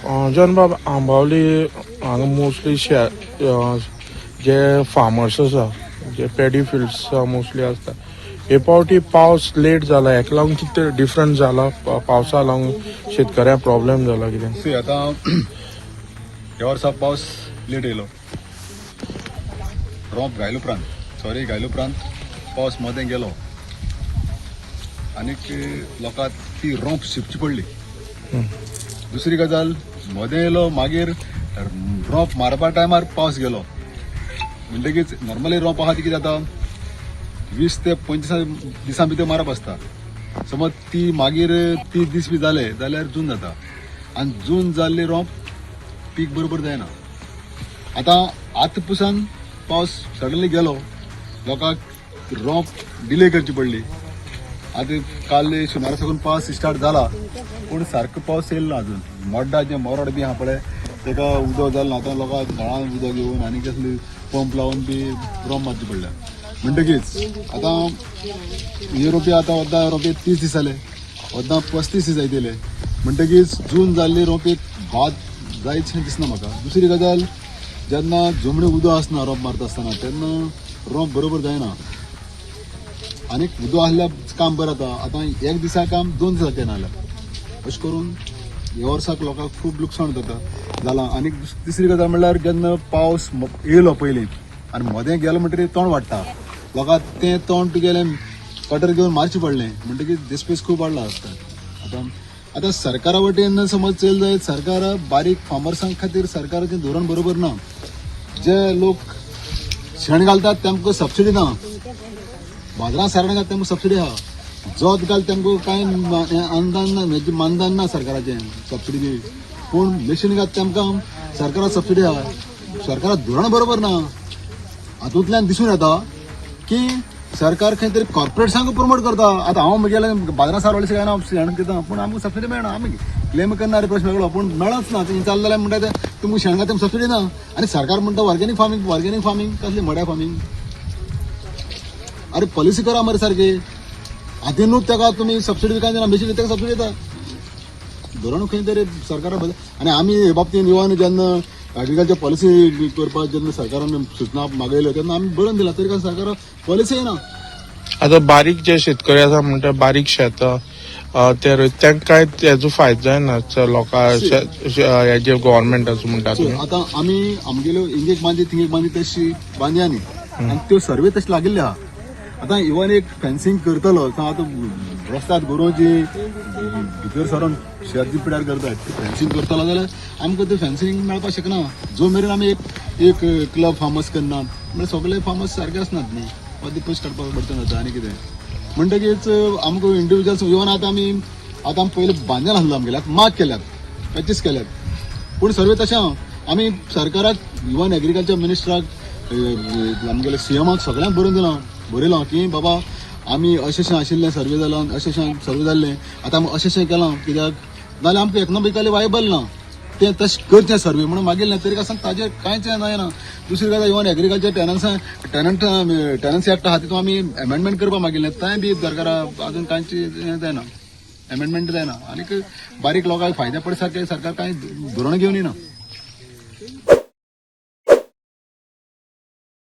जनबाब आंबावली हांगा मोस्टली जे फार्मर्स आसा जे पॅडी फिल्ड्स मोस्टली आसता हे पावटी पावस लेट जाला हेका लागून कितें डिफरंट जाला पावसा लागून शेतकऱ्यांक प्रॉब्लेम जाला कितें आता ह्या वर्सा पावस लेट येयलो रोंप घायलो उपरांत पावस मदें गेलो आनीक लोकांक ती रोंप शिंपची पडली. दुसरी गजाल मदें येयलो मागीर रोंप मारपा टायमार पावस गेलो म्हणटकीच नॉर्मली रोंप आहा ती कितें जाता 20 ते 25 दिसां भितर मारप आसता. समज ती मागीर 30 दीस बी जाले जाल्यार जून जाता आनी जून जाल्ली रोंप पीक बरोबर जायना. आतां पुसान पावस सडनली गेलो लोकांक रोंप डिले करची पडली. आतां काल सुमारा साकून पावस स्टार्ट जाला पूण सारको पावस येयलो ना अजून. मोड्डा जे मोरड बी आहा पळय तेका उदक जालें ना. आतां लोकांक झाडांक उदक घेवन आनी कसली पंप लावन बी रोंप मारची पडल्या. म्हणटकीच आतां हे रोपे आतां वद्दां रोपे 30 दीस जाले वद्दां 35 दीस जायतले म्हणटकीच जून जाल्ली रोपे भात जायतशें दिसना म्हाका. दुसरी गजाल जेन्ना जमणी उदक आसना रोंप मारता आसतना तेन्ना रोंप बरोबर जायना आनीक उदक आसल्यार काम बरें जाता. आतां एक दिसा काम 2 दिसा केना जाल्यार अशें करून ह्या वर्साक लोकांक खूब लुकसाण जालां. आनीक तिसरी गजाल म्हणल्यार जेन्ना पावस येयलो पयलीं आनी मदें गेलो म्हणटकीर तोंड वाडटा लोकांक तें तोंड तुगेलें कटर घेवन मारचें पडलें म्हणटकीर दिसपेस खूब वाडला आसता. आतां सरकारा वटेन समज चल जायत सरकार बारीक फार्मर्सां खातीर सरकाराचें धोरण बरोबर ना. जे लोक शेण घालतात तेमकां सबसिडी ना. बाजारांत सारण घालता तेमकां सबसिडी आहा. जोत घाल तेमकां कांय अनुदान ना मानधन ना सरकाराचें सबसिडी बी. पूण मशीन घात तेमकां सरकारा सबसिडी आहा. सरकारा धोरण बरोबर ना. हातूंतल्यान दिसून येता की सरकार खंय तरी कॉर्पोरेट्सांक प्रमोट करता. आतां हांव म्हगेले बाजारांत सारवळेशें काय ना शेण घेता पूण आमकां सबसिडी मेळना. आमी क्लेम करणारे प्रश्न वेगळो पूण मेळच ना. चाल जाल्यार म्हणटा ते तुमकां शेण घालता सबसिडी ना आनी सरकार म्हणटा ऑर्गेनीक फार्मींग कसली मड्या फार्मींग. अरे पॉलिसी करा मरे सारके. हातीनूच तेका तुमी सबसिडी काय दिना मशीन तेका सबसिडी येता. धोरण खंय तरी सरकारा बदल. आनी आमी हे बाबतींत इवन जेन्ना एग्रीकल्चर पॉलिसी करपाक जेन्ना सरकारान सूचना मागयल्यो तेन्ना आमी बरोवन दिला तरी सरकार पॉलिसी येना. आतां बारीक जे शेतकरी आसा म्हणटा बारीक शेतां तांकां कांय हेजो फायदो जायना लोकांक हेजे गव्हर्मेंटाचो म्हणटा तुमी. आतां आमी आमगेल्यो हिंगेक बांदी थिंगेक बांदी तशी बांदया न्ही आनी त्यो सर्वे तशें लागिल्ले आहा. आतां इवन एक फेन्सींग करतलो आतां रस्त्यात गोरोवची भितर सरून शेत पिड्यार करतात फेन्सींग करतलो जाल्यार आमकां तें फेन्सींग मेळपाक शकना. जो मेरेन आमी एक क्लब फार्मर्स करना म्हणल्यार सगळे फार्मर्स सारके आसनात न्ही. अदी पयशे काडपाक पडटा जाता आनी कितें म्हणटकीच आमकां इंडिविज्युअल्स इवन आतां आमी पयलीं बांदन आसलो आमगेले आतां मार्क केल्यात पॅचीस केल्यात पूण सर्वे तशें आमी सरकाराक इवन एग्रीकल्चर मिनिस्टराक आमगेले सीएमाक सगळ्यांक बरयलां की बाबा आमी अशें आशिल्लें सर्वे जालां अशें सर्वे जाल्लें आतां आमी अशें केलां कित्याक नाल्यार आमकां इकनॉमिकली वायबल ना तें तशें करचें सर्वे म्हणून मागिल्लें तरी आसा ताजेर कांयच जायना. दुसरी गजाल इवन एग्रीकल्चर टेनन्सी एक्ट आहा तितून आमी एमेंडमेंट करपाक मागिल्लें तें बी सरकारा अजून कांयच जायना एमेंडमेंट जायना. आनीक बारीक लोकांक फायदे पडटा सारकें सरकार कांय धोरण घेवन येना.